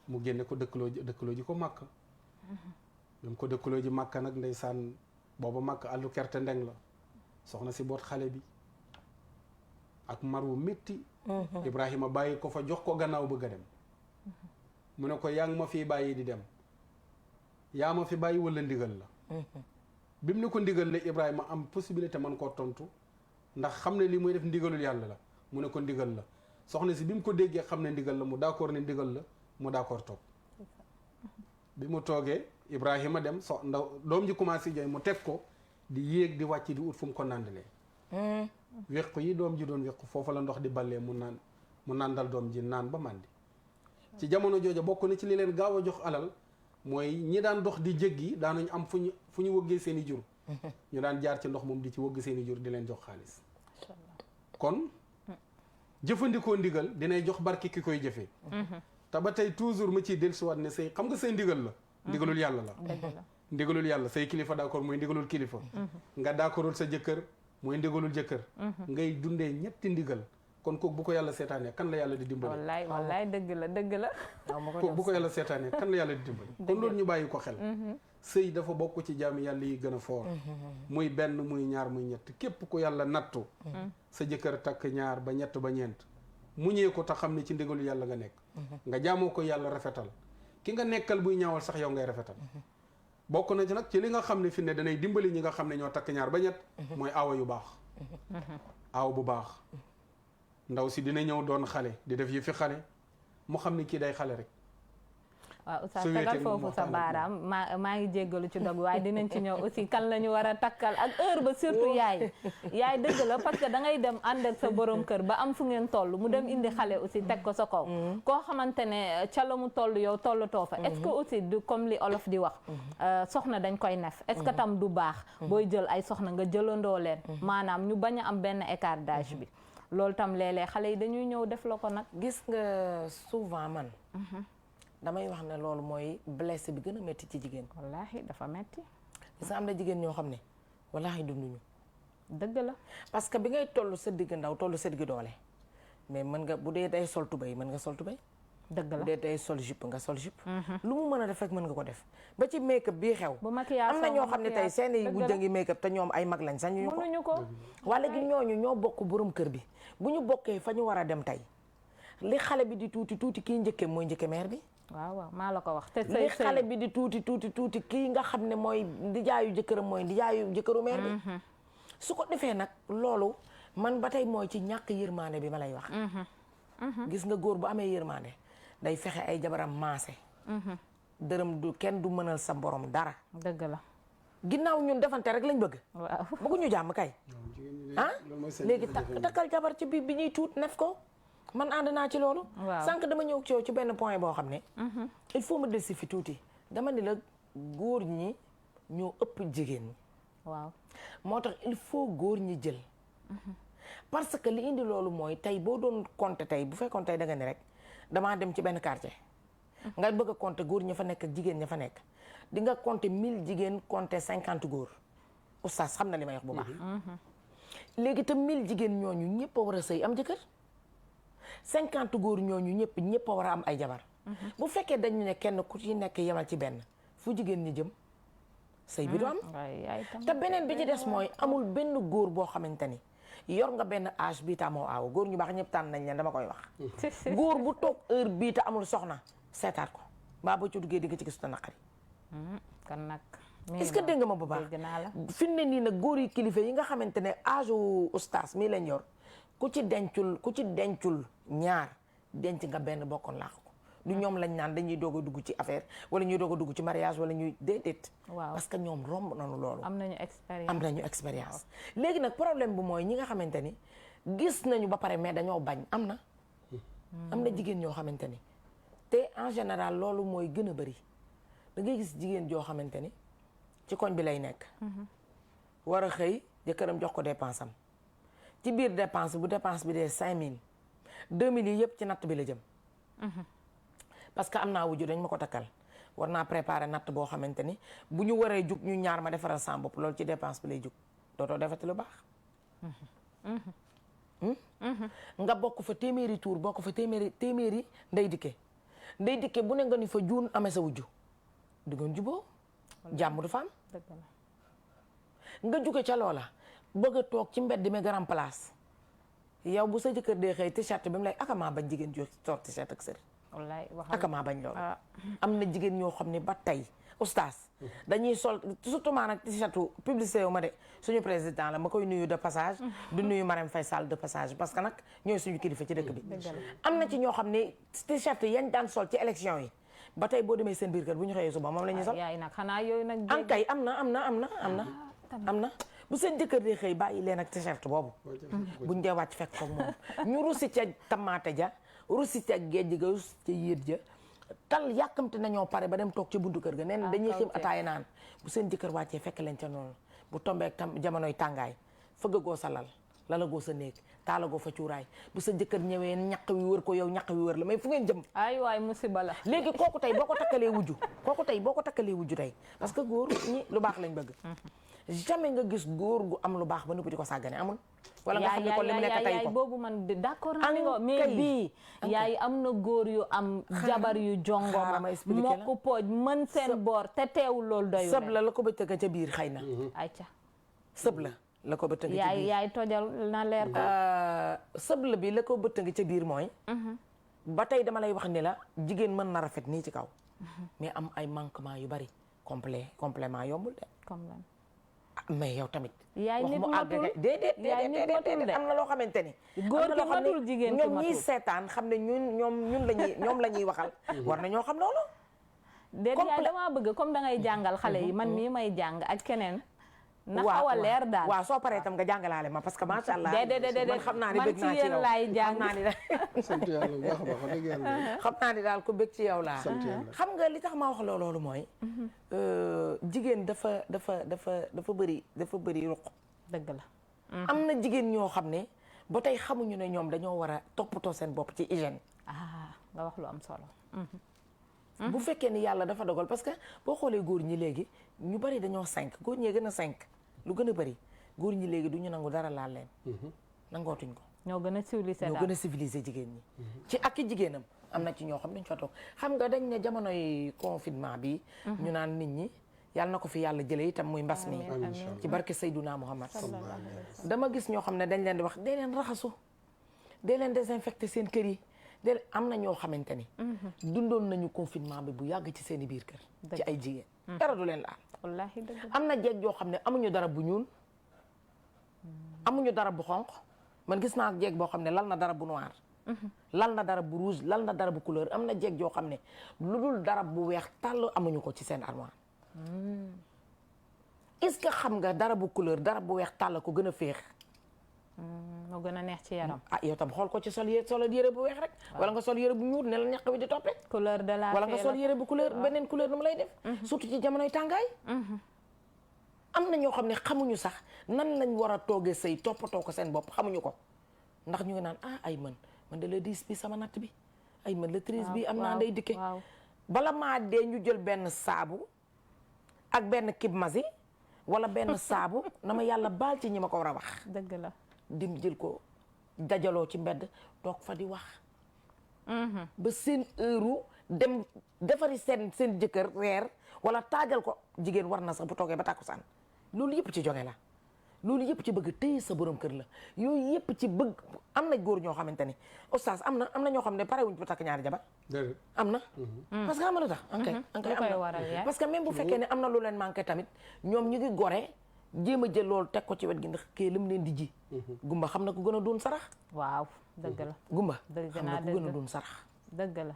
mu génne ko dëkkaloo ji ko màkk bi mu ko dëkkaloo ji màkk nag ndeysaan booba màkk àllu kerte ndeng la soxna si boot xale bi ak mar wu métti Ibrahima bàyyi ko fa jox ko gannaaw bëgg a dem mu ne ko yaa ngi ma fi bàyyi di dem yaa ma fi bàyyi wala ndigal la bi mu ne ko ndigal la Ibrahima am possibilité man koo tontu ndax xam ne lii muy def ndigalul yàlla la mu ne ko ndigal la soxna si bi mu ko déggee xam ne ndigal la mu d'accord ne ndigal la mu d'accord toog bi mu toogee Ibrahima dem ndaw doom ji commencé jooy mu teg ko di yéeg di wàcc di ut fu mu ko nàndalee wéq yi doom ji doon wéq foofu la ndox di ballee mu nàndal doom ji naan ba màndi ci jamono jooja bokk na ci li leen gaaw a jox alal mooy ñi daan dox di jéggi daanuñ am fu ñu wëggee seen i jur ñu daan jaar ci ndox moom di ci wëgg seen i jur di leen jox xaalis kon jëfandikoo ndigal dinay jox barke ki koy jëfee te ba tey toujours ma ciy dellusiwaat ne say xam nga say ndigal la ndigalul yàlla la ndigalul yàlla say kilifa d'accord mooy ndigalul kilifa nga d'accordul sa jëkkër mooy ndigalul jëkkër ngay dundee ñetti ndigal kon kooku bu ko yàlla seetaanee kan la yàlla di dimbali wallaay dëgg la kooku bu ko yàlla seetaanee kan la yàlla di dimbali kon loolu ñu bàyyi ko xel sëy dafa bokk ci jaami yàlla yi gën a foor muy benn muy ñaar muy ñett képp ku yàlla nattu sa jëkkër takk ñaar ba ñett ba ñeent muñee ko ta xam ne ci ndigalu yàlla nga nekk nga jaamoo ko yàlla rafetal ki nga nekkal buy ñaawal sax yow ngay rafetal bokk na ci nag ci li nga xam ne fi ne danay dimbali ñi nga xam ne ñoo takk ñaar ba ñett mooy aawa yu baax aaw bu baax ndaw si dina ñëw doon xale di def yi fi xale mu xam ne kii day xale rek waaw oustaz tagal foofu sa baaraam maa ngi jéggalu ci dog waaye dinañ ci ñëw aussi kan la ñu war a takkal ak heure ba surtout yaay dëgg la parce que da ngay dem ànd ak sa borom kër ba am fu ngeen toll mu dem indi xale aussi teg ko sa kaw koo xamante ne ca la mu toll yow tollatoo fa est-ce que aussi du comme li olof di wax soxna dañ koy nef est-ce que tam du baax booy jël ay soxna nga jëlandoo leen maanaam ñu bañ a am benn écart d'âge bi loolu tam léeg-léeg xale yi dañuy ñëw def la ko nag gis nga souvent man damay wax ne loolu mooy blessé bi gën a métti ci jigéen. wallaahi dafa métti. gis nga am na jigéen ñoo xam ne wallaahi dunduñu. dëgg la. parce que bi ngay toll sa digg ndaw toll sa digg doole mais mën nga bu dee day sol tubéy mën nga sol tubéy. dëgg la bu dee day sol jupe nga sol jupe. lu mu mën a def rek mën nga ko def ba ci make-up bii xew. bu maquillage am na ñoo xam ne tey seen i wujj ngi make-up te ñoom ay mag lañ sax ñu mënuñu ko. wala gi ñooñu ñoo bokk borom kër bi bu ñu bokkee fa ñu war a dem tey li xale bi di tuuti tuuti kii njëkke mooy njëkke mère bi. waaw maa la ko wax te li xale bi di tuuti kii nga xam ne mooy ndijaayu jëkkëram mooy ndijaayu jëkkëru mère bi su ko defee nag loolu man ba tey mooy ci ñàkk yërmande bi ma lay wax gis nga góor bu amee yërmande day fexe ay jabaram maase dërëm du kenn du mënal sa borom dara dëgg la ginnaaw ñun defante rek lañ bëgg waaw bëgguñu jàmm kay léegi takkal jabar ci bi ñuy tuut nef ko man ànd naa ci loolu sànq dama ñëw ci benn point boo xam ne il faut ma delsi fi tuuti dama ni la góor ñi ñoo ëpp jigéen ñi waaw moo tax il faut góor ñi jël parce que li indi loolu mooy tey boo doon compter tey bu fekkoon tey da nga ne rek damaa dem ci benn quartier nga bëgg a compter góor ña fa nekk ak jigéen ña fa nekk di nga compter 1000 jigéen compter 50 góor oustaz xam na li may wax bu baax léegi te 1000 jigéen ñooñu ñëpp a war a sëy am jëkkër 50 góor ñooñu ñëpp a war a am ay jabar bu fekkee dañu ne kenn ku ci nekk yemal ci benn fu jigéen ñi jëm sëy bi du am te beneen bi ci des mooy amul benn góor boo xamante ni yor nga benn âge bii ta amoo aaw góor ñu baax ñëpp tànn nañ leen dama koy wax góor bu toog heure bii ta amul soxna seetaat ko mbaa boo ci duggee di nga ci gis ta naqari kan nag est-ce que dégg nga ma bu baax fi ne nii nag góor yi kilifa yi nga xamante ne âge u ustaas mii lañ yor ku ci dencul ñaar denc nga benn bokkoon laax ko du ñoom lañ naan dañuy doog a dugg ci affaire wala ñuy doog a dugg ci mariage wala ñuy déedéet parce que ñoom romb nañu loolu am nañu expérience léegi nag problème bu mooy ñi nga xamante ni gis nañu ba pare mais dañoo bañ am na jigéen ñoo xamante ni te en général loolu mooy gën a bëri da ngay gis jigéen joo xamante ni ci koñ bi lay nekk war a xëy jëkkëram jox ko dépense am ci biir dépense bu dépense bi dee 5000 2000 yi yëpp ci natt bi la jëm parce que am naa wujju dañ ma ko takkal war naa préparer natt boo xamante ni bu ñu waree jug ñu ñaar ma defaral sama bopp loolu ci dépense bi lay jug dootoo defati lu baax nga bokk fa téeméeri tuur bokk fa téeméeri nday dikke bu ne nga ni fa juun amee sa wujju di ngeen juboo jàmm du fa am nga jóge ca loola bëgg a toog ci mbedd mi grand place yow bu sa jëkkër dee xëy t-shirt bi mu lay akamaa bañ jigéen jo toog t-shirt ak sër akamaa bañ loolu am na jigéen ñoo xam ne ba tey oustaz dañuy sol surtout maa nag t-shirt publicité yu ma de suñu président la ma koy nuyu de passage du nuyu Marème Faye Sall de passage parce que nag ñooy suñu kilifa ci dëkk bi am na ci ñoo xam ne t-shirt yañ daan sol ci élection yi ba tey boo demee seen biir kër bu ñu xëyee suba moom la ñuy sol an kay am na bu seen jëkkër dee xëy bàyyi leen ak t-shirt boobu buñ dee wàcc fekk foog moom ñu rusi ca tamaate ja rusi ca géej ga rusi ca yéet ja tal yàkkamte nañoo pare ba dem toog ca buntu kër ga nee na dañuy xim ataaya naan bu seen jëkkër wàccee fekk leen ca noonu bu tombee tam jamonoy tàngaay fëgg goo sa lal lalagoo sa néeg taalagoo fa cuuraay bu sa jëkkër ñëwee ñaq wi wër ko yow ñaq wi wër la mais fu ngeen jëm ay waay musiba la léegi kooku tey boo ko takkalee wujju tey parce que góor ñi lu baax lañ bëgg jamais nga gis góor gu am lu baax ba noppi di ko sàggane amul wala nga xam ne kon li mu nekk tey ko boobu man d'accord na nga mais bii yaay am na góor yu am jabar yu jongoma mokk pooj mën seen boor te teewul loolu doyul sëb la ko bëccëg ca biir xëy na ayca sëb la ko bëtt nga ca biir yaay tojal na leer ko sëbla bi la ko bëtt nga ca biir mooy ba tey dama lay wax ni la jigéen mën na rafet nii ci kaw mais am ay manquement yu bari complément yombul de comme lan mais yow tamit yaay nit matul déedéet am na loo xamante ni góor ki matul jigéen ki matul ñoom ñiy seetaan xam ne ñoom la ñuy waxal war na ñoo xam loolu déedéet yaay damaa bëgg comme da ngay jàngal xale yi man mii may jàng ak keneen na xaw a leer daal waaw soo paree tam nga jàngalaale ma parce que macha allah déedéet man xam naa ne bëgg naa ci yow laay jàng sant yàlla bu baax a baax dëgg yàlla xam naa ni daal ku bëgg ci yow laa xam nga li tax ma wax loolu mooy jigéen dafa bëri ruq dëgg la am na jigéen ñoo xam ne ba tey xamuñu ne ñoom dañoo war a toppatoo seen bopp ci hygiène nga wax lu am solo bu fekkee ni yàlla dafa dogal parce que boo xoolee góor ñi léegi ñu bari dañoo 5 góor ñee gën a 5 lu gën a bari góor ñi léegi du ñu nangu dara laal leen nangootuñ ko ñoo gën a civilisé jigéen ñi ci ak i jigéenam am na ci ñoo xam dañ fa toog xam nga dañ ne jamonoy confinement bi ñu naan nit ñi yàlla na ko fi yàlla jëlee itam muy mbas mi ci barke Seydouna Muhammad dama gis ñoo xam ne dañ leen di wax dee leen raxasu dee leen désinfecté seen kër yi am na ñoo xamante ni dundoon nañu confinement bi bu yàgg ci seen i biir kër ci ay jigéen dara du leen laal wallaahi dëgg am na jeeg yoo xam ne amuñu dara bu ñuul amuñu dara bu xonq man gis naa jeeg boo xam ne lal na dara bu noir lal na dara bu rouge lal na dara bu couleur am na jeeg yoo xam ne lu dul dara bu weex tàll amuñu ko ci seen armoire est-ce que xam nga dara bu couleur dara bu weex tàll ko gën a féex moo gën a neex ci yaram yow tam xool ko ci sol yére bu weex rek wala nga sol yére bu ñuul ne la ñaq wi di toppee couleur de la wala nga sol yére bu couleur beneen couleur nu mu lay def surtout ci jamonoy tàngaay am na ñoo xam ne xamuñu sax nan lañ war a toogee sëy toppatoo ko seen bopp xamuñu ko ndax ñu ngi naan ay man de le 10 bi sama natt bi ay man le 13 bi am naa ndey dikke bala maa dee ñu jël benn saabu ak benn kib masi wala benn saabu na ma yàlla baal ci ñi ma ko war a wax dëgg la dim jël ko dajaloo ci mbedd toog fa di wax ba seen heure dem defari seen jëkkër reer wala taajal ko jigéen war na sax bu toogee ba tàkkusaan loolu yëpp ci jonge la loolu yëpp ci bëgg téye sa borom kër la yooyu yëpp ci bëgg am na góor ñoo xamante ni oustaz am na ñoo xam ne pare wuñ bu takk ñaari jabar am na parce que am na lu tax parce que même bu fekkee ne am na lu leen manqué tamit ñoom ñu ngi gore jéem a jël loolu teg ko ci wet gi ndax kii lam leen di ji gumba xam na ko gën a doon sarax waaw dëgg la gumba xam na ko gën a doon sarax dëgg la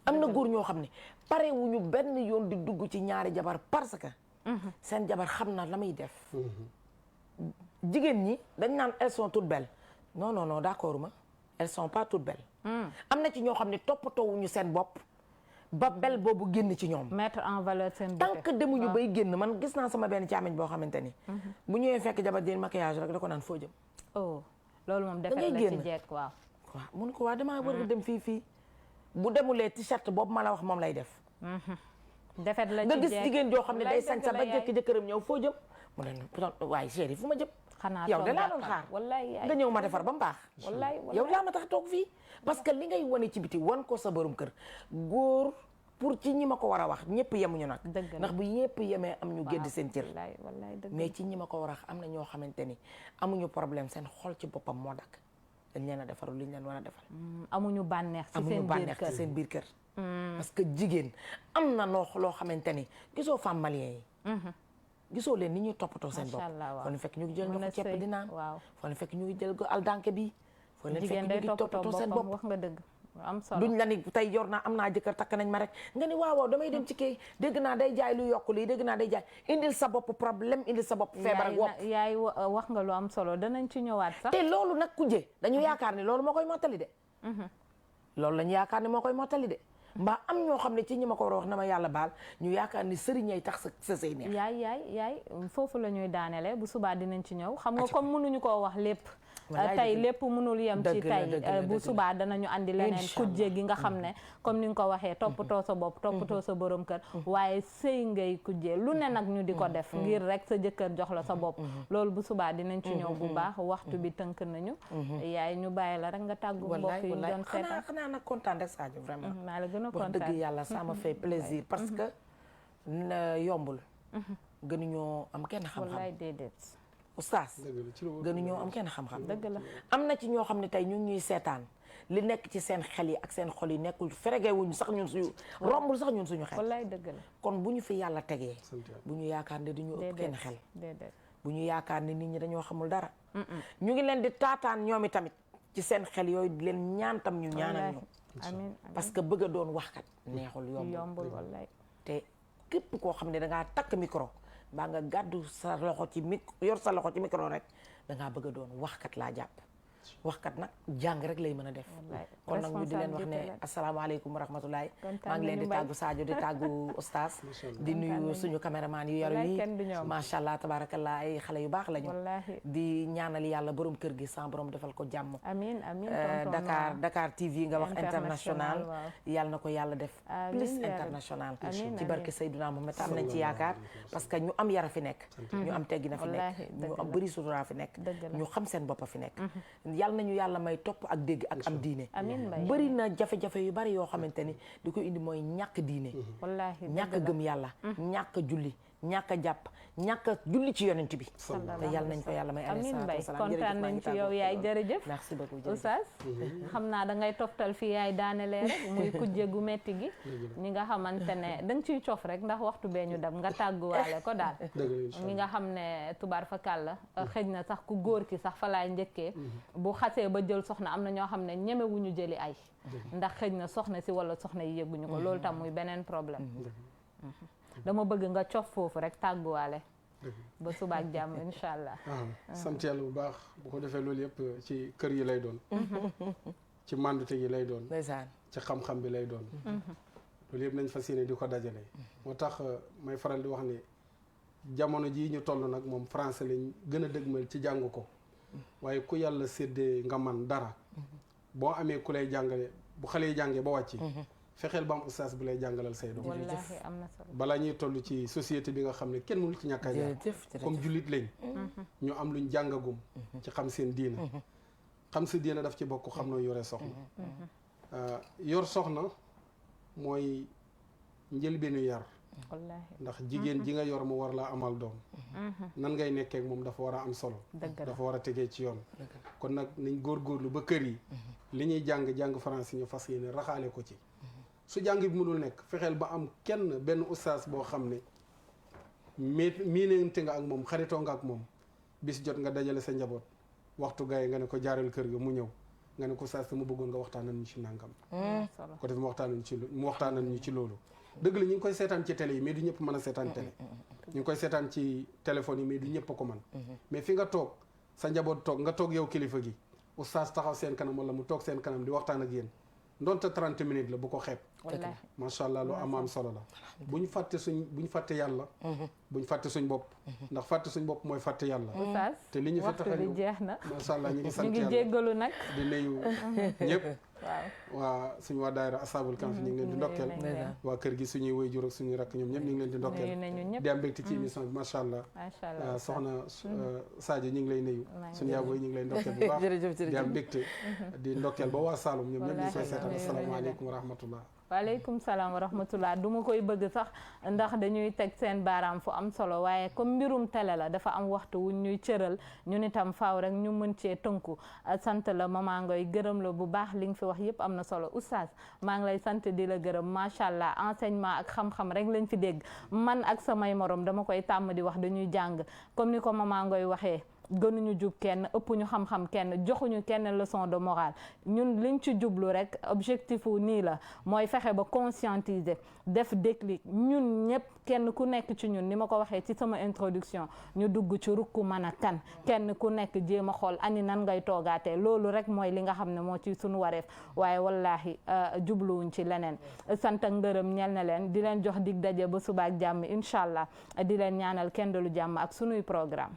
am na góor ñoo xam ne pare wuñu benn yoon di dugg ci ñaari jabar parce que seen jabar xam na la muy def jigéen ñi dañ naan elles sont toutes belles non d'accord ma elles sont pas toutes belles am na ci ñoo xam ne toppatoowuñu seen bopp ba bel boobu génn ci ñoom mettre en valeur seen tant que demuñu bay génn man gis naa sama benn caamiñ boo xamante ni bu ñëwee fekk jabar jël maquillage rek da ko naan foo jëm loolu moom defet la ci jeeg waaw mun ko waa damaa war a dem fii bu demulee t-shirt boobu ma la wax moom lay def defet la ci nga gis jigéen joo xam ne day sañ sa ba jekk jëkkëram ñëw foo jëm mu ne waaye chéri fu ma jëm yow da laa doon xaar nga ñëw ma defar ba mu baax yow laa ma tax toog fii parce que li ngay wane ci biti wan ko sa borom kër góor pour ci ñi ma ko war a wax ñëpp yemuñu nag ndax bu ñëpp yemee am ñu gédd seen cër mais ci ñi ma ko war a wax am na ñoo xamante ni amuñu problème seen xol ci boppam moo dakk dañ leen a defarul li ñu leen war a defal amuñu bànneex ci seen biir kër parce que jigéen am na loo xamante ni gisoo femme malien yi gisoo leen ni ñuy toppatoo seen bopp foo leen fekk ñu ngi jël ndoxu ceeb di naan foo leen fekk ñu ngi jël aldanke bi foo leen fekk ñu ngi toppatoo seen bopp wax nga dëgg am solo duñ la ni tey yor naa am naa jëkkër takk nañ ma rek nga ni waaw damay dem ci kii dégg naa day jaay lu yokk lii dégg naa day jaay indil sa bopp problème indil sa bopp feebar ak wopp yaay wax nga lu am solo danañ ci ñëwaat sax te loolu nag kujje dañu yaakaar ni loolu moo koy mottali de loolu lañu yaakaar ni moo koy mottali de mbaa am ñoo xam ne ci ñi ma ko war a wax na ma yàlla baal ñu yaakaar ni sëriñ ay tax sa sëy neex. yaay foofu la ñuy daanele bu subaa dinañ ci ñëw xam nga comme mënuñu koo wax lépp tey lépp mënul yem ci tey bu subaa danañu andi leneen kujje gi nga xam ne comme ni nga ko waxee toppatoo sa bopp toppatoo sa borom kër waaye sëy ngay kujje lu ne nag ñu di ko def ngir rek sa jëkkër jox la sa bopp loolu bu subaa dinañ ci ñëw bu baax waxtu bi tënk nañu yaay ñu bàyyi la rek nga tàggu mbokk yi doon seetaan xanaa nag kontaan rek Sadio vraiment maa la gën a wax dëgg yàlla ça me fait plaisir parce que yombul gënuñoo am kenn xam-xam wallaay déedéet oustaz gënuñoo am kenn xam-xam dëgg la am na ci ñoo xam ne tey ñu ngi ñuy seetaan li nekk ci seen xel yi ak seen xol yi nekkul feregewuñu sax ñun suñu rombul sax ñun suñu xel wallaay dëgg la kon bu ñu fi yàlla tegee bu ñu yaakaar ne dañu ëpp kenn xel bu ñu yaakaar ne nit ñi dañoo xamul dara ñu ngi leen di taataan ñoom i tamit ci seen xel yooyu di leen ñaan tam ñu ñaanal ñu amiin parce que bëgg a doon waxkat neexul yombul wallaay te képp koo xam ne dangaa takk micro baa nga gàddu sa loxo ci yor sa loxo ci micro rek dangaa bëgg a doon waxkat laa jàpp waxkat nag jàng rek lay mën a def kon nag ñu di leen wax ne asalaamaaleykum wa rahmatulahi maa ngi leen di tàggu Sadio di tàggu oustaz di nuyu suñu caméraman yu yaru yi macha allah tabarakallah ay xale yu baax lañu di ñaanal yàlla borom kër gi sans borom defal ko jàmm amiin amiin Dakar TV nga wax international yàlla na ko yàlla def plus international ci barke Seydina Muhammad am nañ ci yaakaar parce que ñu am yara fi nekk ñu am teggi na fi nekk ñu am bëri sutura fi nekk ñu xam seen boppa fi nekk yàlla nañu yàlla may topp ak dégg ak am diine bëri na jafe-jafe yu bari yoo xamante ni di ko indi mooy ñàkk diine ñàkk gëm yàlla ñàkk julli ñàkk jàpp ñàkk julli ci yonent bi te yàlla nañ ko yàlla may amiin Mbaye kontaan nañ ci yow yaay jërëjëf merci beaucoup oustaz xam naa da ngay toftal fii yaay daanelee rek muy kujje gu metti gi ñi nga xamante ne da nga ciy cof rek ndax waxtu bee ñu dem nga tàgguwaale ko daal ñi nga xam ne tubaar fa kàlla xëj na sax ku góor ki sax fa laay njëkkee bu xasee ba jël soxna am na ñoo xam ne ñemewuñu jëli ay ndax xëj na soxna si wala soxna yi yëguñu ko loolu tam muy beneen problème dama bëgg nga cof foofu rek tàgguwaale ba suba ak jàmm incha allah sant yàlla bu baax bu ko defee loolu yëpp ci kër yi lay doon ci màndute yi lay doon ci xam-xam bi lay doon loolu yëpp nañ fas yéene di ko dajale moo tax may faral di wax ni jamono jii ñu toll nag moom français lañ gën a dëgmal ci jàng ko waaye ku yàlla séddee nga man dara boo amee ku lay jàngale bu xale yi jàngee ba wàcc fexeel ba am ustaas bu lay jàngalal say doom wallaahi am na solo balaa ñuy toll ci société bi nga xam ne kenn mënul ci ñàkk a jaar comme jullit lañ ñu am luñ jàngagum ci xam seen diina xam sa diina daf ci bokk xam noo yore soxna yor soxna mooy njëlbeenu yar ndax jigéen ji nga yor mu war laa amal doom nan ngay nekkee ak moom dafa war a am solo dafa war a tegee ci yoon kon nag nañ góorgóorlu ba kër yi li ñuy jàng français ñu fas yéene raxaale ko ci su jàng bi mënul nekk fexeel ba am kenn benn ustaas boo xam ne miinante nga ak moom xaritoo nga ak moom bis jot nga dajale sa njaboot waxtu gaye nga ne ko jaaral kër ga mu ñëw nga ne ko ustaas mu bëggoon nga waxtaanal ñu ci nàngam ko def mu waxtaanal ñu ci loolu dëgg la ñu ngi koy seetaan ci télé yi mais du ñëpp mën a seetaan télé ñu ngi koy seetaan ci téléphone yi mais du ñëpp a ko mën mais fi nga toog sa njaboot toog nga toog yow kilifa gi ustaas taxaw seen kanam wala mu toog seen kanam di waxtaan ak yéen ndonte 30 minutes la bu ko xeeb macha allah lu am solo la bu ñu fàtte yàlla bu ñu fàtte suñ bopp ndax fàtte suñ bopp mooy fàtte yàlla te li ñu fi tax a ñëw jeex na macha allah ñu ngi sant ñu yàlla ngi jéggalu nag di nuyu ñëpp waa suñu waa daayira Ashabul Kahf ñu ngi leen di ndokkeel waa kër gi suñuy waajur ak suñuy rakk ñoom ñëpp ñu ngi leen di ndokkeel di am mbégte ci émission bi macha allah soxna Sadio ñu ngi lay nuyu suñu yaay booy ñu ngi lay ndokkeel bu baax di am mbégte di ndokkeel ba waa Saloum ñoom ñëpp ñu koy seetaan asalaamaaleykum wa rahmatullah waaleykum salaam wa rahmatullah du ma koy bëgg sax ndax dañuy teg seen baaraam fu am solo waaye comme mbirum télé la dafa am waxtu wu ñuy cëral ñun itam faaw rek ñu mën cee tënku sant la Mama Ngoy gërëm la bu baax li nga fi wax yëpp am na solo oustaz maa ngi lay sant di la gërëm macha allah enseignement ak xam-xam rek lañ fi dégg man ak samay morom dama koy tàmm di wax dañuy jàng comme ni ko Mama Ngoy waxee gënuñu jub kenn ëpp ñu xam-xam kenn joxuñu kenn leçon de morale ñun liñ ci jublu rek objectif wu nii la mooy fexe ba conscientiser def déclic ñun ñëpp kenn ku nekk ci ñun ni ma ko waxee ci sama introduction ñu dugg ci rukku mën a kan kenn ku nekk jéem a xool ani nan ngay toogaatee loolu rek mooy li nga xam ne moo ci suñu wareef waaye wallahi jubluwuñ ci leneen sant ak ngërëm ñel na leen di leen jox dig daje ba suba ak jàmm incha allah di leen ñaanal kenn du lu jàmm ak sunuy programme